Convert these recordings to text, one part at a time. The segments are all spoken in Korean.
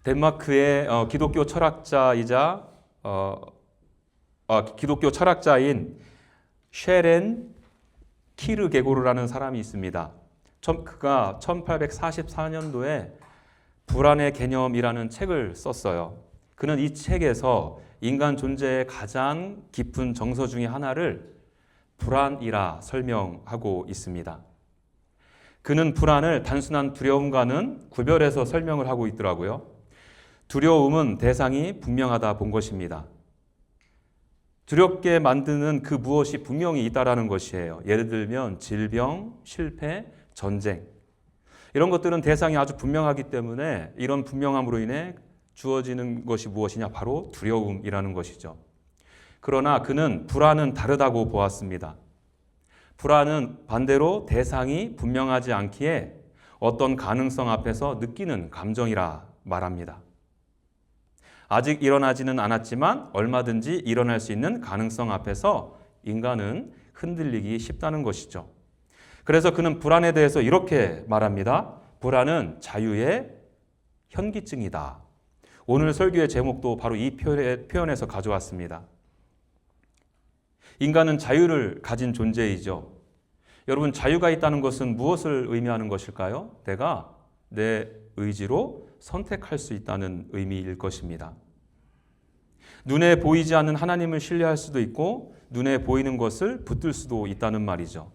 덴마크의 기독교 철학자인 쉐렌 키르게고르라는 사람이 있습니다. 그가 1844년도에 불안의 개념이라는 책을 썼어요. 그는 이 책에서 인간 존재의 가장 깊은 정서 중에 하나를 불안이라 설명하고 있습니다. 그는 불안을 단순한 두려움과는 구별해서 설명을 하고 있더라고요. 두려움은 대상이 분명하다 본 것입니다. 두렵게 만드는 그 무엇이 분명히 있다라는 것이에요. 예를 들면 질병, 실패, 전쟁. 이런 것들은 대상이 아주 분명하기 때문에 이런 분명함으로 인해 주어지는 것이 무엇이냐? 바로 두려움이라는 것이죠. 그러나 그는 불안은 다르다고 보았습니다. 불안은 반대로 대상이 분명하지 않기에 어떤 가능성 앞에서 느끼는 감정이라 말합니다. 아직 일어나지는 않았지만 얼마든지 일어날 수 있는 가능성 앞에서 인간은 흔들리기 쉽다는 것이죠. 그래서 그는 불안에 대해서 이렇게 말합니다. 불안은 자유의 현기증이다. 오늘 설교의 제목도 바로 이 표현에서 가져왔습니다. 인간은 자유를 가진 존재이죠. 여러분, 자유가 있다는 것은 무엇을 의미하는 것일까요? 내가 내 의지로 선택할 수 있다는 의미일 것입니다. 눈에 보이지 않는 하나님을 신뢰할 수도 있고 눈에 보이는 것을 붙들 수도 있다는 말이죠.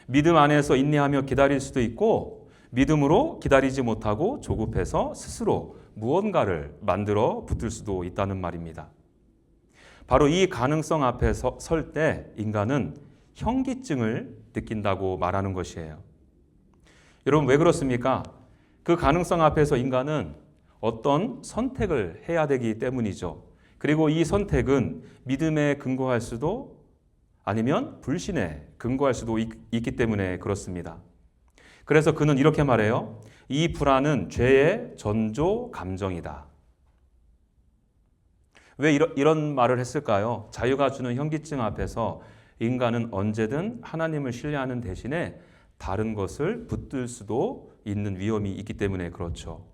믿음 안에서 인내하며 기다릴 수도 있고 믿음으로 기다리지 못하고 조급해서 스스로 무언가를 만들어 붙들 수도 있다는 말입니다. 바로 이 가능성 앞에 설 때 인간은 현기증을 느낀다고 말하는 것이에요. 여러분, 왜 그렇습니까? 그 가능성 앞에서 인간은 어떤 선택을 해야 되기 때문이죠. 그리고 이 선택은 믿음에 근거할 수도 아니면 불신에 근거할 수도 있기 때문에 그렇습니다. 그래서 그는 이렇게 말해요. 이 불안은 죄의 전조 감정이다. 왜 이런 말을 했을까요? 자유가 주는 현기증 앞에서 인간은 언제든 하나님을 신뢰하는 대신에 다른 것을 붙들 수도 있는 위험이 있기 때문에 그렇죠.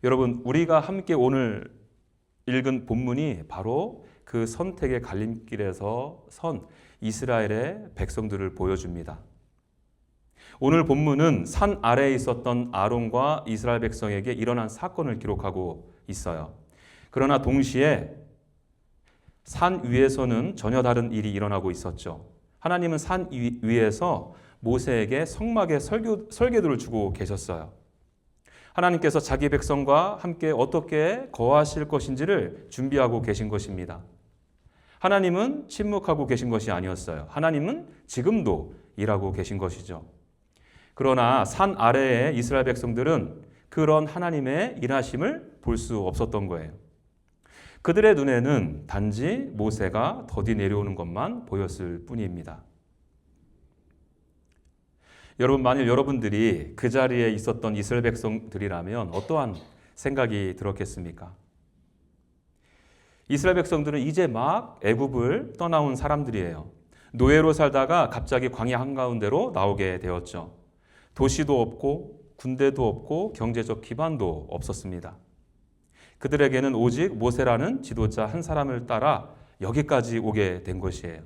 여러분, 우리가 함께 오늘 읽은 본문이 바로 그 선택의 갈림길에서 선 이스라엘의 백성들을 보여줍니다. 오늘 본문은 산 아래에 있었던 아론과 이스라엘 백성에게 일어난 사건을 기록하고 있어요. 그러나 동시에 산 위에서는 전혀 다른 일이 일어나고 있었죠. 하나님은 산 위에서 모세에게 성막의 설계도를 주고 계셨어요. 하나님께서 자기 백성과 함께 어떻게 거하실 것인지를 준비하고 계신 것입니다. 하나님은 침묵하고 계신 것이 아니었어요. 하나님은 지금도 일하고 계신 것이죠. 그러나 산 아래의 이스라엘 백성들은 그런 하나님의 일하심을 볼 수 없었던 거예요. 그들의 눈에는 단지 모세가 더디 내려오는 것만 보였을 뿐입니다. 여러분, 만일 여러분들이 그 자리에 있었던 이스라엘 백성들이라면 어떠한 생각이 들었겠습니까? 이스라엘 백성들은 이제 막 애굽을 떠나온 사람들이에요. 노예로 살다가 갑자기 광야 한가운데로 나오게 되었죠. 도시도 없고 군대도 없고 경제적 기반도 없었습니다. 그들에게는 오직 모세라는 지도자 한 사람을 따라 여기까지 오게 된 것이에요.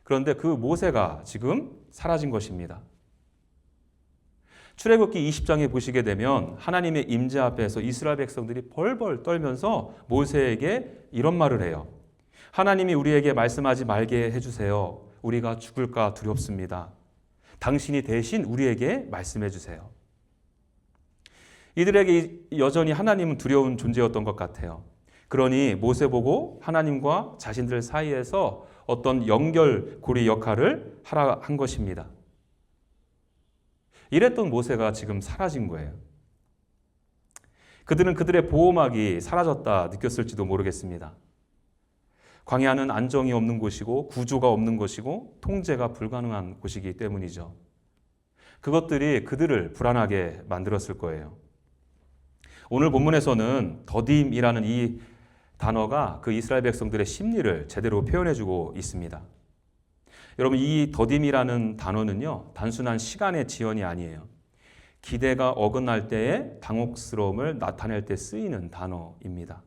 그런데 그 모세가 지금 사라진 것입니다. 출애굽기 20장에 보시게 되면 하나님의 임재 앞에서 이스라엘 백성들이 벌벌 떨면서 모세에게 이런 말을 해요. 하나님이 우리에게 말씀하지 말게 해주세요. 우리가 죽을까 두렵습니다. 당신이 대신 우리에게 말씀해 주세요. 이들에게 여전히 하나님은 두려운 존재였던 것 같아요. 그러니 모세 보고 하나님과 자신들 사이에서 어떤 연결고리 역할을 하라 한 것입니다. 이랬던 모세가 지금 사라진 거예요. 그들은 그들의 보호막이 사라졌다 느꼈을지도 모르겠습니다. 광야는 안정이 없는 곳이고 구조가 없는 곳이고 통제가 불가능한 곳이기 때문이죠. 그것들이 그들을 불안하게 만들었을 거예요. 오늘 본문에서는 더딤이라는 이 단어가 그 이스라엘 백성들의 심리를 제대로 표현해주고 있습니다. 여러분, 이 더딤이라는 단어는요, 단순한 시간의 지연이 아니에요. 기대가 어긋날 때의 당혹스러움을 나타낼 때 쓰이는 단어입니다.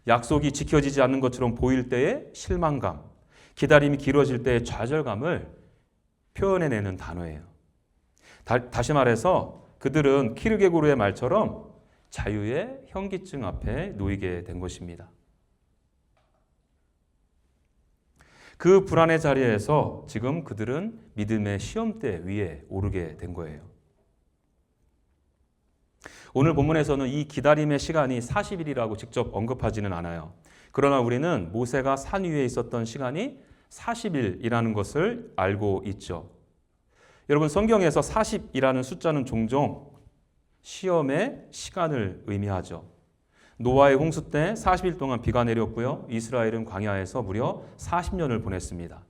약속이 지켜지지 않는 것처럼 보일 때의 실망감, 기다림이 길어질 때의 좌절감을 표현해내는 단어예요. 다시 말해서 그들은 키르게고르의 말처럼 자유의 현기증 앞에 놓이게 된 것입니다. 그 불안의 자리에서 지금 그들은 믿음의 시험대 위에 오르게 된 거예요. 오늘 본문에서는 이 기다림의 시간이 40일이라고 직접 언급하지는 않아요. 그러나 우리는 모세가 산 위에 있었던 시간이 40일이라는 것을 알고 있죠. 여러분, 성경에서 40이라는 숫자는 종종 시험의 시간을 의미하죠. 노아의 홍수 때 40일 동안 비가 내렸고요. 이스라엘은 광야에서 무려 40년을 보냈습니다.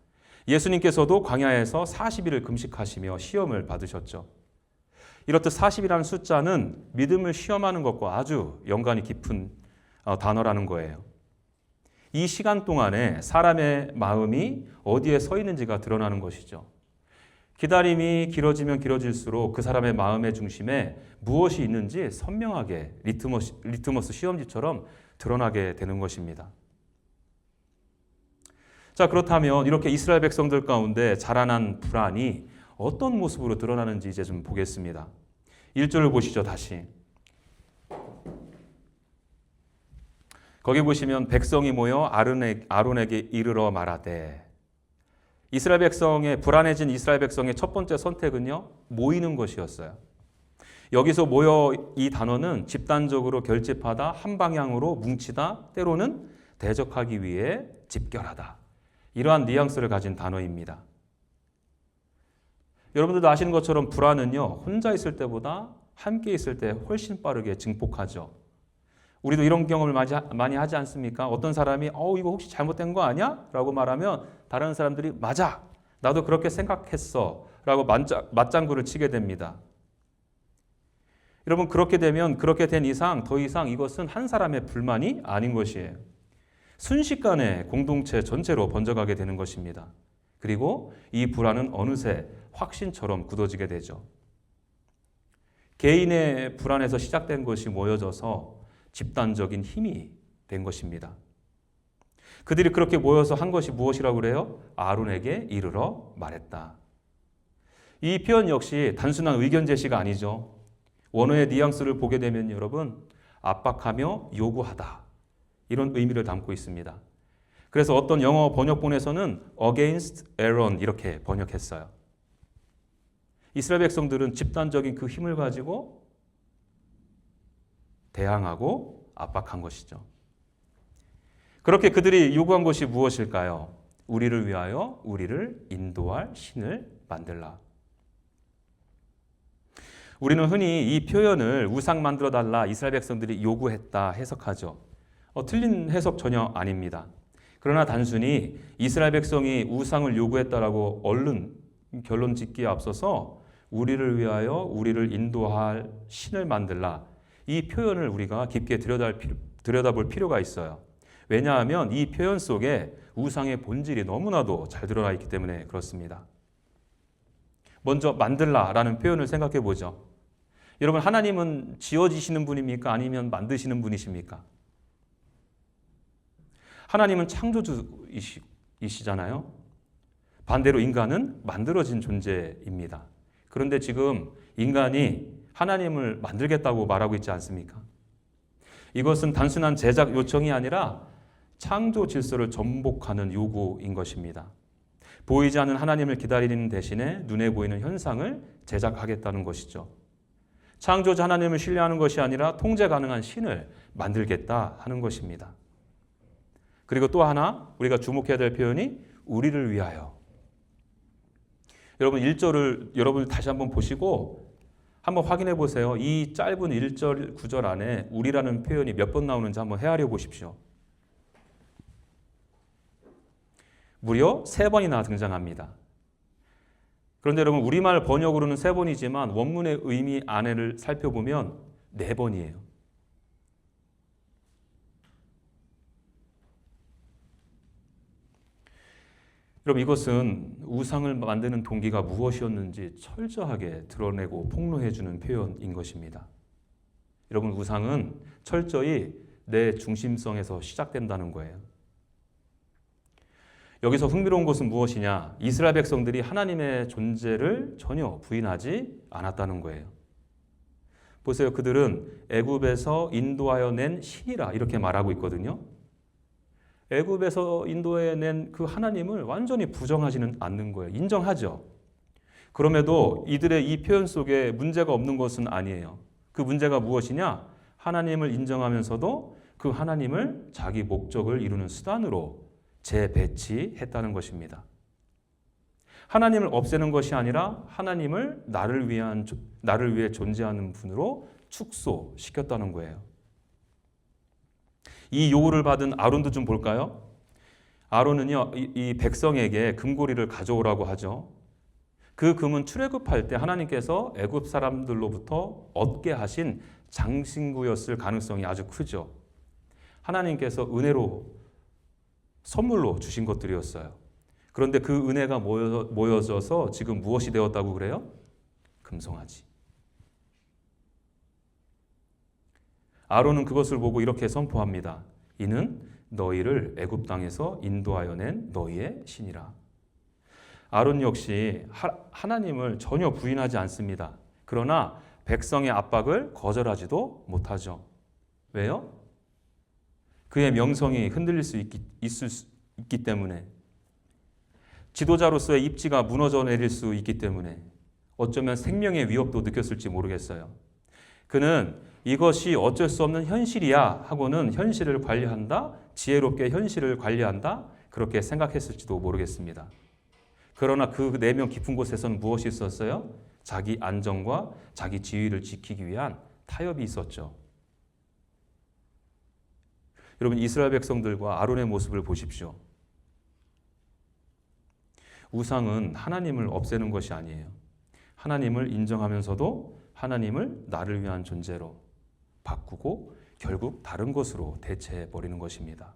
예수님께서도 광야에서 40일을 금식하시며 시험을 받으셨죠. 이렇듯 40이라는 숫자는 믿음을 시험하는 것과 아주 연관이 깊은 단어라는 거예요. 이 시간 동안에 사람의 마음이 어디에 서 있는지가 드러나는 것이죠. 기다림이 길어지면 길어질수록 그 사람의 마음의 중심에 무엇이 있는지 선명하게 리트머스 시험지처럼 드러나게 되는 것입니다. 자, 그렇다면 이렇게 이스라엘 백성들 가운데 자라난 불안이 어떤 모습으로 드러나는지 이제 좀 보겠습니다. 1절을 보시죠, 다시. 거기 보시면 백성이 모여 아론에게 이르러 말하되, 이스라엘 백성의 불안해진 이스라엘 백성의 첫 번째 선택은요, 모이는 것이었어요. 여기서 모여 이 단어는 집단적으로 결집하다, 한 방향으로 뭉치다, 때로는 대적하기 위해 집결하다. 이러한 뉘앙스를 가진 단어입니다. 여러분들도 아시는 것처럼 불안은요, 혼자 있을 때보다 함께 있을 때 훨씬 빠르게 증폭하죠. 우리도 이런 경험을 많이 하지 않습니까? 어떤 사람이 이거 혹시 잘못된 거 아니야? 라고 말하면 다른 사람들이 맞아! 나도 그렇게 생각했어! 라고 맞장구를 치게 됩니다. 여러분, 그렇게 된 이상 더 이상 이것은 한 사람의 불만이 아닌 것이에요. 순식간에 공동체 전체로 번져가게 되는 것입니다. 그리고 이 불안은 어느새 확신처럼 굳어지게 되죠. 개인의 불안에서 시작된 것이 모여져서 집단적인 힘이 된 것입니다. 그들이 그렇게 모여서 한 것이 무엇이라고 그래요? 아론에게 이르러 말했다. 이 표현 역시 단순한 의견 제시가 아니죠. 원어의 뉘앙스를 보게 되면 여러분, 압박하며 요구하다, 이런 의미를 담고 있습니다. 그래서 어떤 영어 번역본에서는 against Aaron 이렇게 번역했어요. 이스라엘 백성들은 집단적인 그 힘을 가지고 대항하고 압박한 것이죠. 그렇게 그들이 요구한 것이 무엇일까요? 우리를 위하여 우리를 인도할 신을 만들라. 우리는 흔히 이 표현을 우상 만들어 달라 이스라엘 백성들이 요구했다 해석하죠. 틀린 해석 전혀 아닙니다. 그러나 단순히 이스라엘 백성이 우상을 요구했다라고 얼른 결론 짓기에 앞서서 우리를 위하여 우리를 인도할 신을 만들라, 이 표현을 우리가 깊게 들여다볼 필요가 있어요. 왜냐하면 이 표현 속에 우상의 본질이 너무나도 잘 드러나 있기 때문에 그렇습니다. 먼저 만들라라는 표현을 생각해 보죠. 여러분, 하나님은 지어지시는 분입니까? 아니면 만드시는 분이십니까? 하나님은 창조주이시잖아요. 반대로 인간은 만들어진 존재입니다. 그런데 지금 인간이 하나님을 만들겠다고 말하고 있지 않습니까? 이것은 단순한 제작 요청이 아니라 창조 질서를 전복하는 요구인 것입니다. 보이지 않는 하나님을 기다리는 대신에 눈에 보이는 현상을 제작하겠다는 것이죠. 창조자 하나님을 신뢰하는 것이 아니라 통제 가능한 신을 만들겠다 하는 것입니다. 그리고 또 하나 우리가 주목해야 될 표현이 우리를 위하여. 여러분, 1절을 여러분 다시 한번 보시고 한번 확인해 보세요. 이 짧은 1절, 9절 안에 우리라는 표현이 몇 번 나오는지 한번 헤아려 보십시오. 무려 3번이나 등장합니다. 그런데 여러분, 우리말 번역으로는 3번이지만 원문의 의미 안에를 살펴보면 4번이에요. 여러분 이것은 우상을 만드는 동기가 무엇이었는지 철저하게 드러내고 폭로해주는 표현인 것입니다. 여러분 우상은 철저히 내 중심성에서 시작된다는 거예요. 여기서 흥미로운 것은 무엇이냐? 이스라엘 백성들이 하나님의 존재를 전혀 부인하지 않았다는 거예요. 보세요. 그들은 애굽에서 인도하여 낸 신이라 이렇게 말하고 있거든요. 애굽에서 인도해 낸 그 하나님을 완전히 부정하지는 않는 거예요. 인정하죠. 그럼에도 이들의 이 표현 속에 문제가 없는 것은 아니에요. 그 문제가 무엇이냐? 하나님을 인정하면서도 그 하나님을 자기 목적을 이루는 수단으로 재배치했다는 것입니다. 하나님을 없애는 것이 아니라 하나님을 나를 위해 존재하는 분으로 축소시켰다는 거예요. 이 요구를 받은 아론도 좀 볼까요? 아론은요, 이 백성에게 금고리를 가져오라고 하죠. 그 금은 출애굽할 때 하나님께서 애굽 사람들로부터 얻게 하신 장신구였을 가능성이 아주 크죠. 하나님께서 은혜로 선물로 주신 것들이었어요. 그런데 그 은혜가 모여져서 지금 무엇이 되었다고 그래요? 금송아지. 아론은 그것을 보고 이렇게 선포합니다. 이는 너희를 애굽 땅에서 인도하여 낸 너희의 신이라. 아론 역시 하나님을 전혀 부인하지 않습니다. 그러나 백성의 압박을 거절하지도 못하죠. 왜요? 그의 명성이 흔들릴 수 있기 때문에, 지도자로서의 입지가 무너져 내릴 수 있기 때문에, 어쩌면 생명의 위협도 느꼈을지 모르겠어요. 그는 이것이 어쩔 수 없는 현실이야 하고는 현실을 관리한다, 지혜롭게 현실을 관리한다, 그렇게 생각했을지도 모르겠습니다. 그러나 그 내면 깊은 곳에서는 무엇이 있었어요? 자기 안정과 자기 지위를 지키기 위한 타협이 있었죠. 여러분 이스라엘 백성들과 아론의 모습을 보십시오. 우상은 하나님을 없애는 것이 아니에요. 하나님을 인정하면서도 하나님을 나를 위한 존재로 바꾸고 결국 다른 것으로 대체해버리는 것입니다.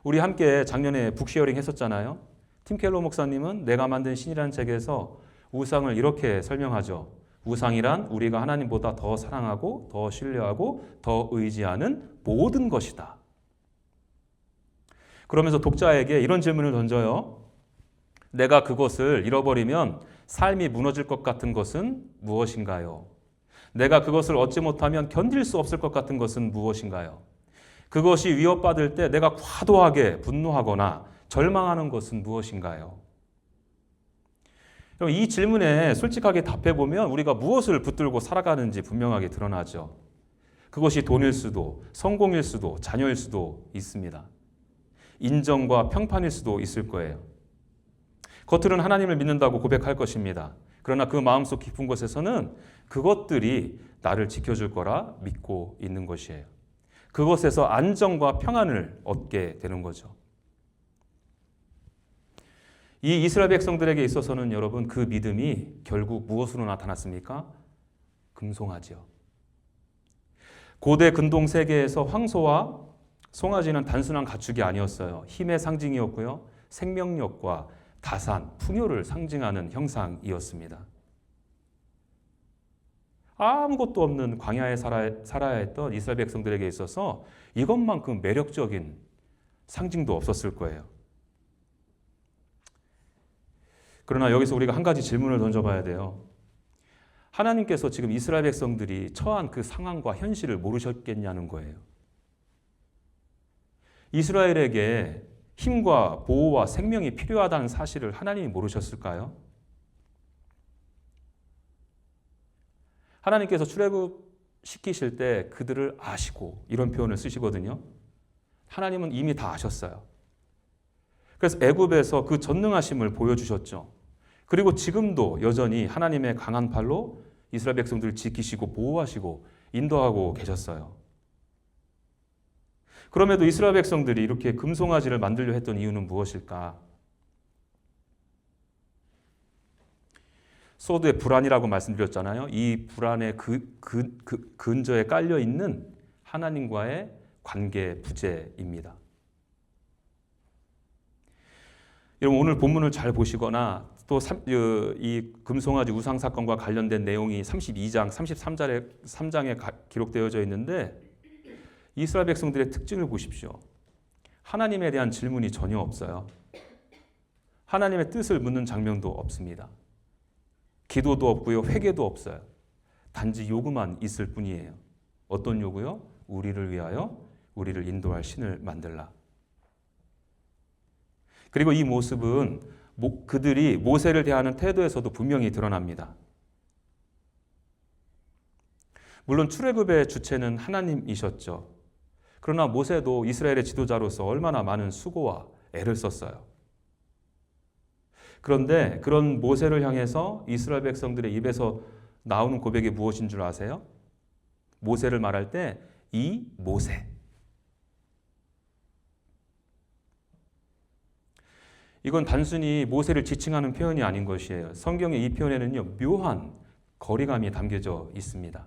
우리 함께 작년에 북쉐어링 했었잖아요. 팀 켈러 목사님은 내가 만든 신이라는 책에서 우상을 이렇게 설명하죠. 우상이란 우리가 하나님보다 더 사랑하고 더 신뢰하고 더 의지하는 모든 것이다. 그러면서 독자에게 이런 질문을 던져요. 내가 그것을 잃어버리면 삶이 무너질 것 같은 것은 무엇인가요? 내가 그것을 얻지 못하면 견딜 수 없을 것 같은 것은 무엇인가요? 그것이 위협받을 때 내가 과도하게 분노하거나 절망하는 것은 무엇인가요? 이 질문에 솔직하게 답해보면 우리가 무엇을 붙들고 살아가는지 분명하게 드러나죠. 그것이 돈일 수도, 성공일 수도, 자녀일 수도 있습니다. 인정과 평판일 수도 있을 거예요. 겉으로는 하나님을 믿는다고 고백할 것입니다. 그러나 그 마음속 깊은 곳에서는 그것들이 나를 지켜줄 거라 믿고 있는 것이에요. 그것에서 안정과 평안을 얻게 되는 거죠. 이 이스라엘 백성들에게 있어서는 여러분 그 믿음이 결국 무엇으로 나타났습니까? 금송아지요. 고대 근동 세계에서 황소와 송아지는 단순한 가축이 아니었어요. 힘의 상징이었고요. 생명력과 다산, 풍요를 상징하는 형상이었습니다. 아무것도 없는 광야에 살아야 했던 이스라엘 백성들에게 있어서 이것만큼 매력적인 상징도 없었을 거예요. 그러나 여기서 우리가 한 가지 질문을 던져봐야 돼요. 하나님께서 지금 이스라엘 백성들이 처한 그 상황과 현실을 모르셨겠냐는 거예요. 이스라엘에게 힘과 보호와 생명이 필요하다는 사실을 하나님이 모르셨을까요? 하나님께서 출애굽시키실 때 그들을 아시고 이런 표현을 쓰시거든요. 하나님은 이미 다 아셨어요. 그래서 애굽에서 그 전능하심을 보여주셨죠. 그리고 지금도 여전히 하나님의 강한 팔로 이스라엘 백성들을 지키시고 보호하시고 인도하고 계셨어요. 그럼에도 이스라엘 백성들이 이렇게 금송아지를 만들려 했던 이유는 무엇일까? 소드의 불안이라고 말씀드렸잖아요. 이 불안의 근저에 깔려 있는 하나님과의 관계 부재입니다. 여러분 오늘 본문을 잘 보시거나 또 이 금송아지 우상 사건과 관련된 내용이 32장, 33장에 기록되어져 있는데 이스라엘 백성들의 특징을 보십시오. 하나님에 대한 질문이 전혀 없어요. 하나님의 뜻을 묻는 장면도 없습니다. 기도도 없고요. 회개도 없어요. 단지 요구만 있을 뿐이에요. 어떤 요구요? 우리를 위하여 우리를 인도할 신을 만들라. 그리고 이 모습은 그들이 모세를 대하는 태도에서도 분명히 드러납니다. 물론 출애굽의 주체는 하나님이셨죠. 그러나 모세도 이스라엘의 지도자로서 얼마나 많은 수고와 애를 썼어요. 그런데 그런 모세를 향해서 이스라엘 백성들의 입에서 나오는 고백이 무엇인 줄 아세요? 모세를 말할 때 이 모세. 이건 단순히 모세를 지칭하는 표현이 아닌 것이에요. 성경의 이 표현에는요, 묘한 거리감이 담겨져 있습니다.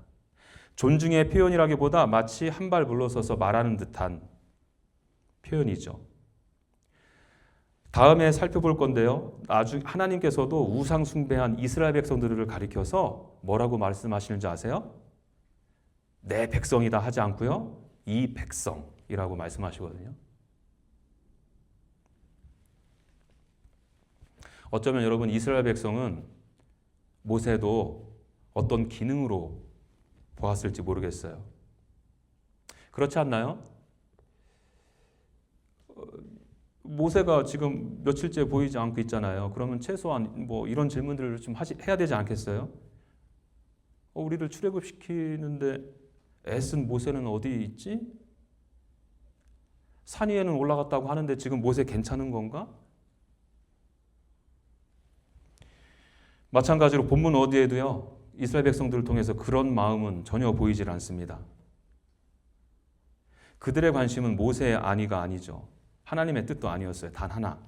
존중의 표현이라기보다 마치 한 발 물러서서 말하는 듯한 표현이죠. 다음에 살펴볼 건데요. 하나님께서도 우상 숭배한 이스라엘 백성들을 가리켜서 뭐라고 말씀하시는지 아세요? 내 백성이다 하지 않고요. 이 백성이라고 말씀하시거든요. 어쩌면 여러분 이스라엘 백성은 모세도 어떤 기능으로 보았을지 모르겠어요. 그렇지 않나요? 모세가 지금 며칠째 보이지 않고 있잖아요. 그러면 최소한 뭐 이런 질문들을 좀 해야 되지 않겠어요? 우리를 출애굽시키는데 애쓴 모세는 어디 있지? 산 위에는 올라갔다고 하는데 지금 모세 괜찮은 건가? 마찬가지로 본문 어디에도요. 이스라엘 백성들을 통해서 그런 마음은 전혀 보이질 않습니다. 그들의 관심은 모세의 안위가 아니죠. 하나님의 뜻도 아니었어요. 단 하나.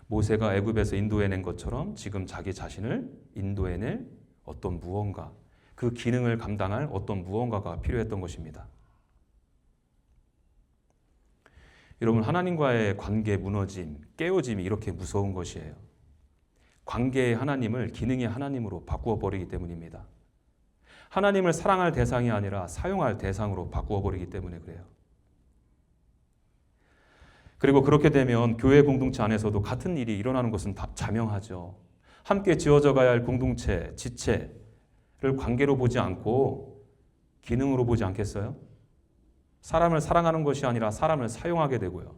모세가 애굽에서 인도해낸 것처럼 지금 자기 자신을 인도해낼 어떤 무언가, 그 기능을 감당할 어떤 무언가가 필요했던 것입니다. 여러분, 하나님과의 관계 무너짐, 깨어짐이 이렇게 무서운 것이에요. 관계의 하나님을 기능의 하나님으로 바꾸어 버리기 때문입니다. 하나님을 사랑할 대상이 아니라 사용할 대상으로 바꾸어 버리기 때문에 그래요. 그리고 그렇게 되면 교회 공동체 안에서도 같은 일이 일어나는 것은 다 자명하죠. 함께 지어져 가야 할 공동체, 지체를 관계로 보지 않고 기능으로 보지 않겠어요? 사람을 사랑하는 것이 아니라 사람을 사용하게 되고요.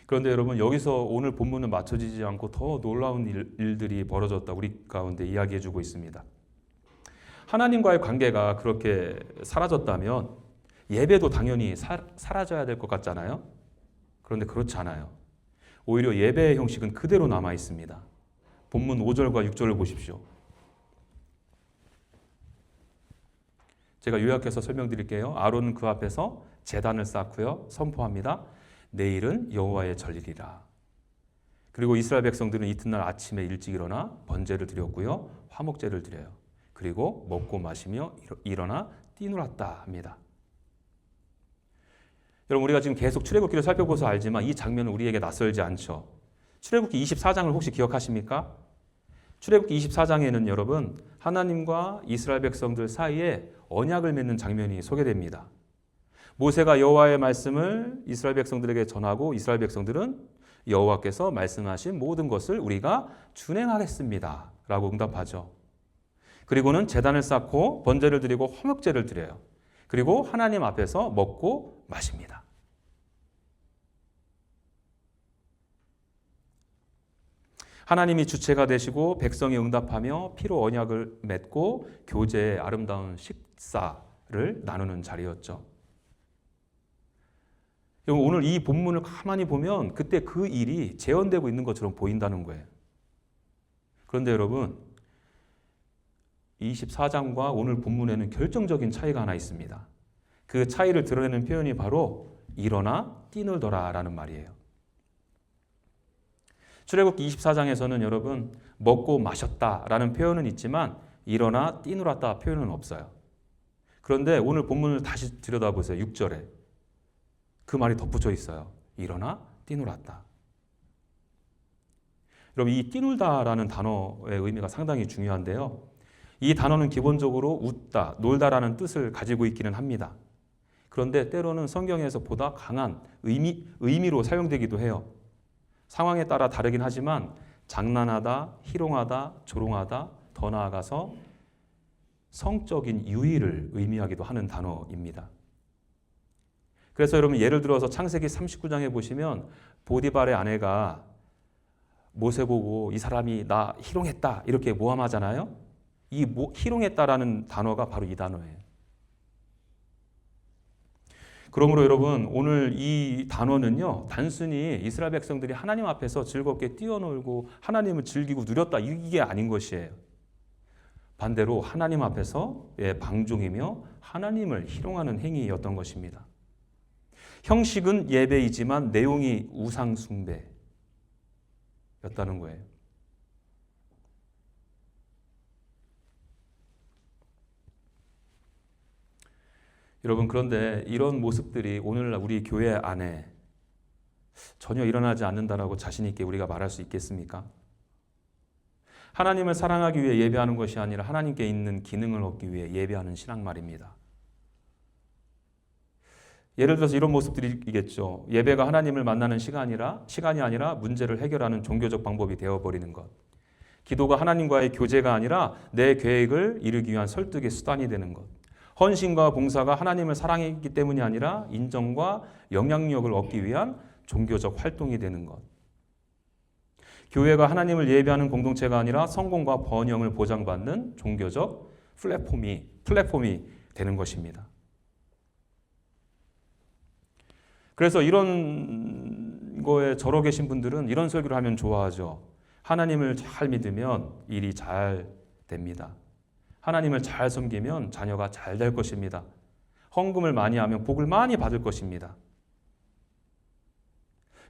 그런데 여러분 여기서 오늘 본문은 맞춰지지 않고 더 놀라운 일들이 벌어졌다 우리 가운데 이야기해주고 있습니다. 하나님과의 관계가 그렇게 사라졌다면 예배도 당연히 사라져야 될 것 같잖아요. 그런데 그렇지 않아요. 오히려 예배의 형식은 그대로 남아 있습니다. 본문 5절과 6절을 보십시오. 제가 요약해서 설명드릴게요. 아론은 그 앞에서 제단을 쌓고요. 선포합니다. 내일은 여호와의 절일이라. 그리고 이스라엘 백성들은 이튿날 아침에 일찍 일어나 번제를 드렸고요. 화목제를 드려요. 그리고 먹고 마시며 일어나 뛰놀았다 합니다. 여러분 우리가 지금 계속 출애굽기를 살펴보서 알지만 이 장면은 우리에게 낯설지 않죠. 출애굽기 24장을 혹시 기억하십니까? 출애굽기 24장에는 여러분 하나님과 이스라엘 백성들 사이에 언약을 맺는 장면이 소개됩니다. 모세가 여호와의 말씀을 이스라엘 백성들에게 전하고 이스라엘 백성들은 여호와께서 말씀하신 모든 것을 우리가 준행하겠습니다 라고 응답하죠. 그리고는 제단을 쌓고 번제를 드리고 화목제를 드려요. 그리고 하나님 앞에서 먹고 마십니다. 하나님이 주체가 되시고 백성이 응답하며 피로 언약을 맺고 교제의 아름다운 식사를 나누는 자리였죠. 오늘 이 본문을 가만히 보면 그때 그 일이 재현되고 있는 것처럼 보인다는 거예요. 그런데 여러분 24장과 오늘 본문에는 결정적인 차이가 하나 있습니다. 그 차이를 드러내는 표현이 바로 일어나 뛰놀더라 라는 말이에요. 출애굽기 24장에서는 여러분 먹고 마셨다 라는 표현은 있지만 일어나 뛰놀았다 표현은 없어요. 그런데 오늘 본문을 다시 들여다보세요. 6절에 그 말이 덧붙여 있어요. 일어나 뛰놀았다. 여러분, 이 뛰놀다라는 단어의 의미가 상당히 중요한데요. 이 단어는 기본적으로 웃다, 놀다라는 뜻을 가지고 있기는 합니다. 그런데 때로는 성경에서 보다 강한 의미로 사용되기도 해요. 상황에 따라 다르긴 하지만 장난하다, 희롱하다, 조롱하다, 더 나아가서 성적인 유의를 의미하기도 하는 단어입니다. 그래서 여러분, 예를 들어서 창세기 39장에 보시면 보디발의 아내가 모세 보고 이 사람이 나 희롱했다 이렇게 모함하잖아요. 이 희롱했다라는 단어가 바로 이 단어예요. 그러므로 여러분, 오늘 이 단어는요, 단순히 이스라엘 백성들이 하나님 앞에서 즐겁게 뛰어놀고 하나님을 즐기고 누렸다 이게 아닌 것이에요. 반대로 하나님 앞에서의 방종이며 하나님을 희롱하는 행위였던 것입니다. 형식은 예배이지만 내용이 우상 숭배였다는 거예요. 여러분, 그런데 이런 모습들이 오늘날 우리 교회 안에 전혀 일어나지 않는다라고 자신 있게 우리가 말할 수 있겠습니까? 하나님을 사랑하기 위해 예배하는 것이 아니라 하나님께 있는 기능을 얻기 위해 예배하는 신앙 말입니다. 예를 들어서 이런 모습들이겠죠. 예배가 하나님을 만나는 시간이 아니라 문제를 해결하는 종교적 방법이 되어버리는 것. 기도가 하나님과의 교제가 아니라 내 계획을 이루기 위한 설득의 수단이 되는 것. 헌신과 봉사가 하나님을 사랑했기 때문이 아니라 인정과 영향력을 얻기 위한 종교적 활동이 되는 것. 교회가 하나님을 예배하는 공동체가 아니라 성공과 번영을 보장받는 종교적 플랫폼이 되는 것입니다. 그래서 이런 거에 절어 계신 분들은 이런 설교를 하면 좋아하죠. 하나님을 잘 믿으면 일이 잘 됩니다. 하나님을 잘 섬기면 자녀가 잘 될 것입니다. 헌금을 많이 하면 복을 많이 받을 것입니다.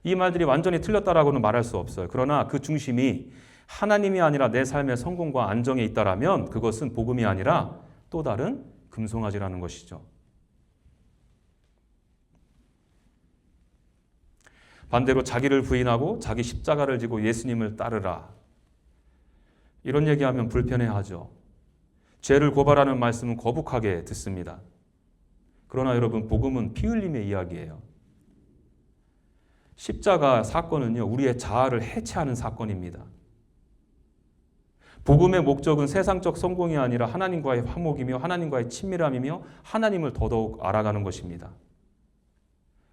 이 말들이 완전히 틀렸다라고는 말할 수 없어요. 그러나 그 중심이 하나님이 아니라 내 삶의 성공과 안정에 있다라면 그것은 복음이 아니라 또 다른 금송아지라는 것이죠. 반대로 자기를 부인하고 자기 십자가를 지고 예수님을 따르라. 이런 얘기하면 불편해하죠. 죄를 고발하는 말씀은 거북하게 듣습니다. 그러나 여러분, 복음은 피 흘림의 이야기예요. 십자가 사건은요, 우리의 자아를 해체하는 사건입니다. 복음의 목적은 세상적 성공이 아니라 하나님과의 화목이며 하나님과의 친밀함이며 하나님을 더더욱 알아가는 것입니다.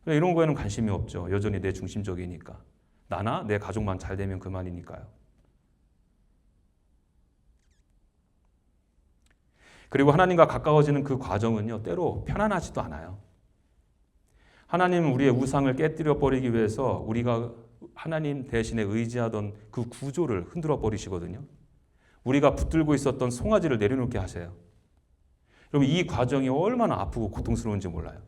이런 거에는 관심이 없죠. 여전히 내 중심적이니까. 나나 내 가족만 잘 되면 그만이니까요. 그리고 하나님과 가까워지는 그 과정은요, 때로 편안하지도 않아요. 하나님은 우리의 우상을 깨뜨려 버리기 위해서 우리가 하나님 대신에 의지하던 그 구조를 흔들어 버리시거든요. 우리가 붙들고 있었던 송아지를 내려놓게 하세요. 여러분, 이 과정이 얼마나 아프고 고통스러운지 몰라요.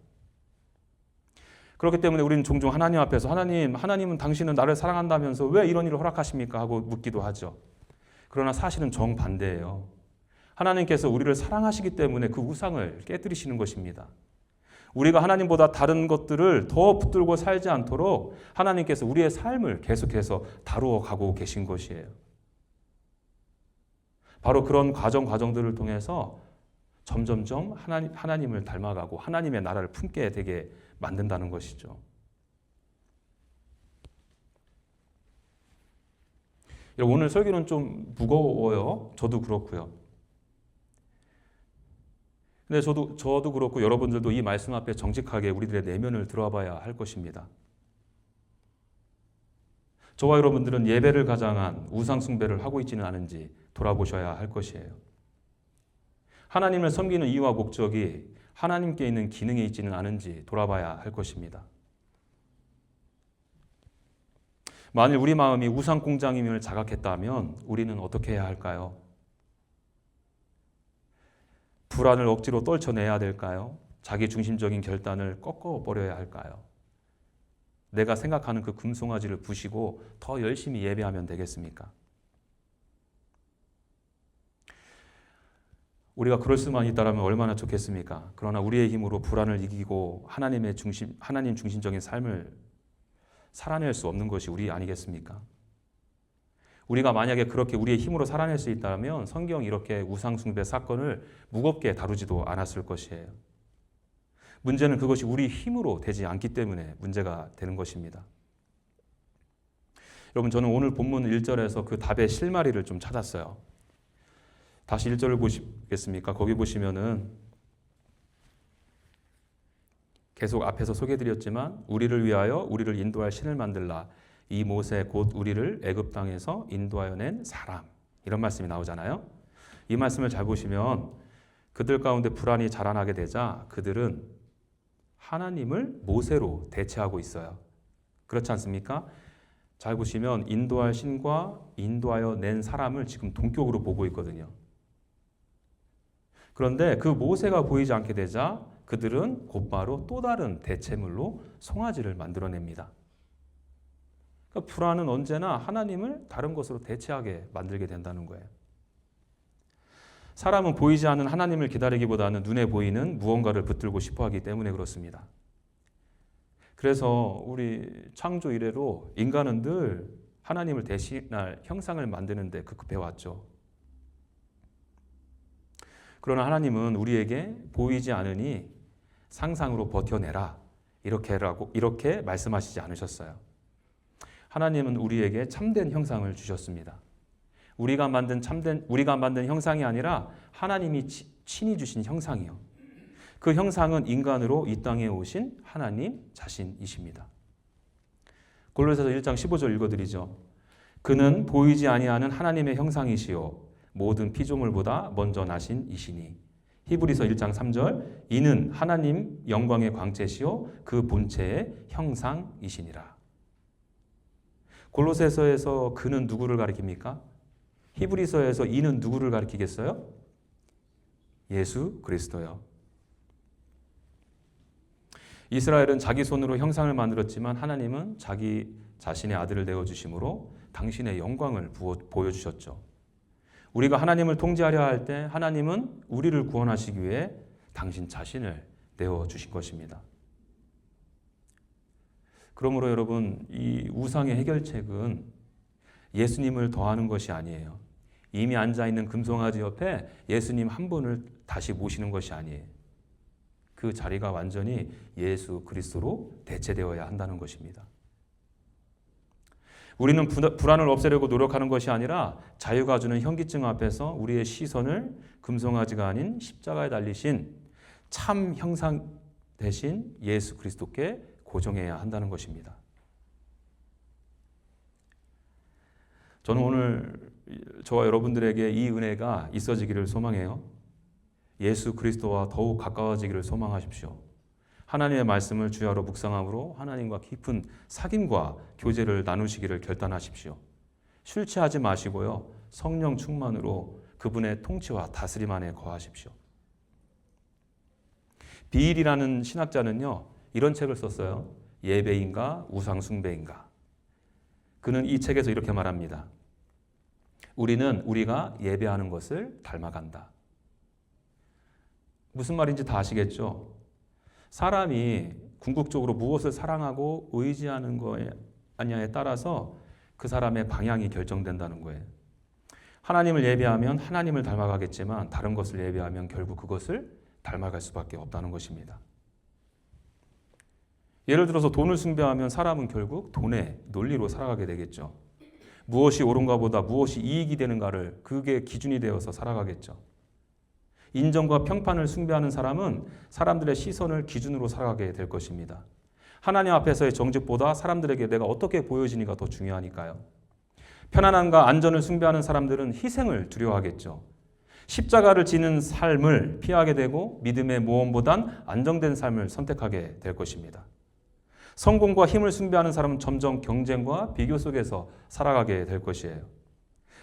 그렇기 때문에 우리는 종종 하나님 앞에서 하나님은 당신은 나를 사랑한다면서 왜 이런 일을 허락하십니까? 하고 묻기도 하죠. 그러나 사실은 정반대예요. 하나님께서 우리를 사랑하시기 때문에 그 우상을 깨뜨리시는 것입니다. 우리가 하나님보다 다른 것들을 더 붙들고 살지 않도록 하나님께서 우리의 삶을 계속해서 다루어 가고 계신 것이에요. 바로 그런 과정들을 통해서 점점점 하나님을 닮아가고 하나님의 나라를 품게 되게 만든다는 것이죠. 오늘 설교는 좀 무거워요. 저도 그렇고요. 근데 저도 그렇고 여러분들도 이 말씀 앞에 정직하게 우리들의 내면을 들어봐야 할 것입니다. 저와 여러분들은 예배를 가장한 우상 숭배를 하고 있지는 않은지 돌아보셔야 할 것이에요. 하나님을 섬기는 이유와 목적이 하나님께 있는 기능에 있지는 않은지 돌아봐야 할 것입니다. 만일 우리 마음이 우상 공장임을 자각했다면 우리는 어떻게 해야 할까요? 불안을 억지로 떨쳐내야 될까요? 자기 중심적인 결단을 꺾어버려야 할까요? 내가 생각하는 그 금송아지를 부시고 더 열심히 예배하면 되겠습니까? 우리가 그럴 수만 있다면 얼마나 좋겠습니까? 그러나 우리의 힘으로 불안을 이기고 하나님 중심적인 삶을 살아낼 수 없는 것이 우리 아니겠습니까? 우리가 만약에 그렇게 우리의 힘으로 살아낼 수 있다면 성경 이렇게 우상숭배 사건을 무겁게 다루지도 않았을 것이에요. 문제는 그것이 우리 힘으로 되지 않기 때문에 문제가 되는 것입니다. 여러분, 저는 오늘 본문 1절에서 그 답의 실마리를 좀 찾았어요. 다시 1절을 보시겠습니까? 거기 보시면은 계속 앞에서 소개드렸지만 우리를 위하여 우리를 인도할 신을 만들라. 이 모세 곧 우리를 애굽 땅에서 인도하여 낸 사람. 이런 말씀이 나오잖아요. 이 말씀을 잘 보시면 그들 가운데 불안이 자라나게 되자 그들은 하나님을 모세로 대체하고 있어요. 그렇지 않습니까? 잘 보시면 인도할 신과 인도하여 낸 사람을 지금 동격으로 보고 있거든요. 그런데 그 모세가 보이지 않게 되자 그들은 곧바로 또 다른 대체물로 송아지를 만들어냅니다. 그러니까 불안은 언제나 하나님을 다른 것으로 대체하게 만들게 된다는 거예요. 사람은 보이지 않는 하나님을 기다리기보다는 눈에 보이는 무언가를 붙들고 싶어 하기 때문에 그렇습니다. 그래서 우리 창조 이래로 인간은 늘 하나님을 대신할 형상을 만드는 데 급급해 왔죠. 그러나 하나님은 우리에게 보이지 않으니 상상으로 버텨내라 이렇게 말씀하시지 않으셨어요. 하나님은 우리에게 참된 형상을 주셨습니다. 우리가 만든 형상이 아니라 하나님이 친히 주신 형상이요. 그 형상은 인간으로 이 땅에 오신 하나님 자신이십니다. 골로새서 1장 15절 읽어드리죠. 그는 보이지 아니하는 하나님의 형상이시요 모든 피조물보다 먼저 나신 이시니. 히브리서 1장 3절 이는 하나님 영광의 광채시요 그 본체의 형상이시니라. 골로새서에서 그는 누구를 가리킵니까? 히브리서에서 이는 누구를 가리키겠어요? 예수 그리스도요. 이스라엘은 자기 손으로 형상을 만들었지만 하나님은 자기 자신의 아들을 내어주심으로 당신의 영광을 보여주셨죠. 우리가 하나님을 통제하려 할 때 하나님은 우리를 구원하시기 위해 당신 자신을 내어주신 것입니다. 그러므로 여러분, 이 우상의 해결책은 예수님을 더하는 것이 아니에요. 이미 앉아있는 금송아지 옆에 예수님 한 분을 다시 모시는 것이 아니에요. 그 자리가 완전히 예수 그리스도로 대체되어야 한다는 것입니다. 우리는 불안을 없애려고 노력하는 것이 아니라 자유가 주는 현기증 앞에서 우리의 시선을 금송아지가 아닌 십자가에 달리신 참 형상 대신 예수 그리스도께 고정해야 한다는 것입니다. 저는 오늘 저와 여러분들에게 이 은혜가 있어지기를 소망해요. 예수 그리스도와 더욱 가까워지기를 소망하십시오. 하나님의 말씀을 주야로 묵상함으로 하나님과 깊은 사귐과 교제를 나누시기를 결단하십시오. 술 취하지 마시고요. 성령 충만으로 그분의 통치와 다스림 안에 거하십시오. 비일이라는 신학자는요, 이런 책을 썼어요. 예배인가 우상 숭배인가. 그는 이 책에서 이렇게 말합니다. 우리는 우리가 예배하는 것을 닮아간다. 무슨 말인지 다 아시겠죠? 사람이 궁극적으로 무엇을 사랑하고 의지하는 거냐에 따라서 그 사람의 방향이 결정된다는 거예요. 하나님을 예배하면 하나님을 닮아가겠지만 다른 것을 예배하면 결국 그것을 닮아갈 수밖에 없다는 것입니다. 예를 들어서 돈을 숭배하면 사람은 결국 돈의 논리로 살아가게 되겠죠. 무엇이 옳은가 보다 무엇이 이익이 되는가를 그게 기준이 되어서 살아가겠죠. 인정과 평판을 숭배하는 사람은 사람들의 시선을 기준으로 살아가게 될 것입니다. 하나님 앞에서의 정직보다 사람들에게 내가 어떻게 보여지니가 더 중요하니까요. 편안함과 안전을 숭배하는 사람들은 희생을 두려워하겠죠. 십자가를 지는 삶을 피하게 되고 믿음의 모험보단 안정된 삶을 선택하게 될 것입니다. 성공과 힘을 숭배하는 사람은 점점 경쟁과 비교 속에서 살아가게 될 것이에요.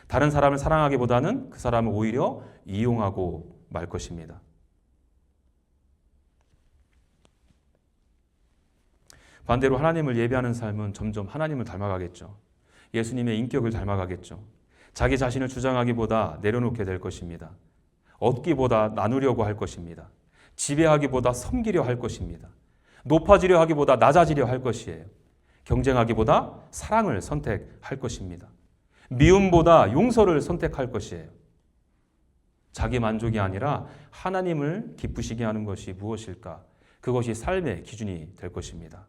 다른 사람을 사랑하기보다는 그 사람을 오히려 이용하고 말 것입니다. 반대로 하나님을 예배하는 삶은 점점 하나님을 닮아가겠죠. 예수님의 인격을 닮아가겠죠. 자기 자신을 주장하기보다 내려놓게 될 것입니다. 얻기보다 나누려고 할 것입니다. 지배하기보다 섬기려 할 것입니다. 높아지려 하기보다 낮아지려 할 것이에요. 경쟁하기보다 사랑을 선택할 것입니다. 미움보다 용서를 선택할 것이에요. 자기 만족이 아니라 하나님을 기쁘시게 하는 것이 무엇일까? 그것이 삶의 기준이 될 것입니다.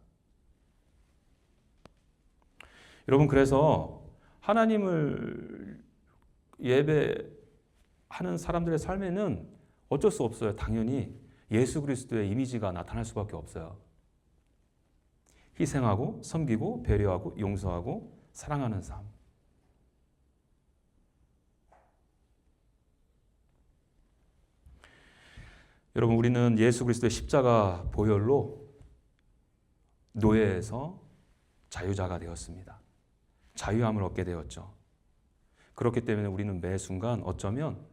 여러분, 그래서 하나님을 예배하는 사람들의 삶에는 어쩔 수 없어요. 당연히 예수 그리스도의 이미지가 나타날 수밖에 없어요. 희생하고 섬기고 배려하고 용서하고 사랑하는 삶. 여러분, 우리는 예수 그리스도의 십자가 보혈로 노예에서 자유자가 되었습니다. 자유함을 얻게 되었죠. 그렇기 때문에 우리는 매 순간 어쩌면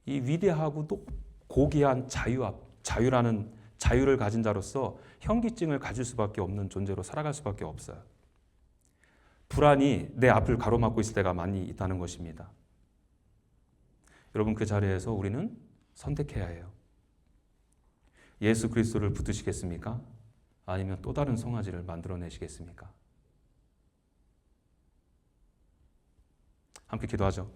이 위대하고도 고귀한 자유라는 자유를 가진 자로서 현기증을 가질 수밖에 없는 존재로 살아갈 수밖에 없어요. 불안이 내 앞을 가로막고 있을 때가 많이 있다는 것입니다. 여러분, 그 자리에서 우리는 선택해야 해요. 예수 그리스도를 붙드시겠습니까? 아니면 또 다른 송아지를 만들어내시겠습니까? 함께 기도하죠.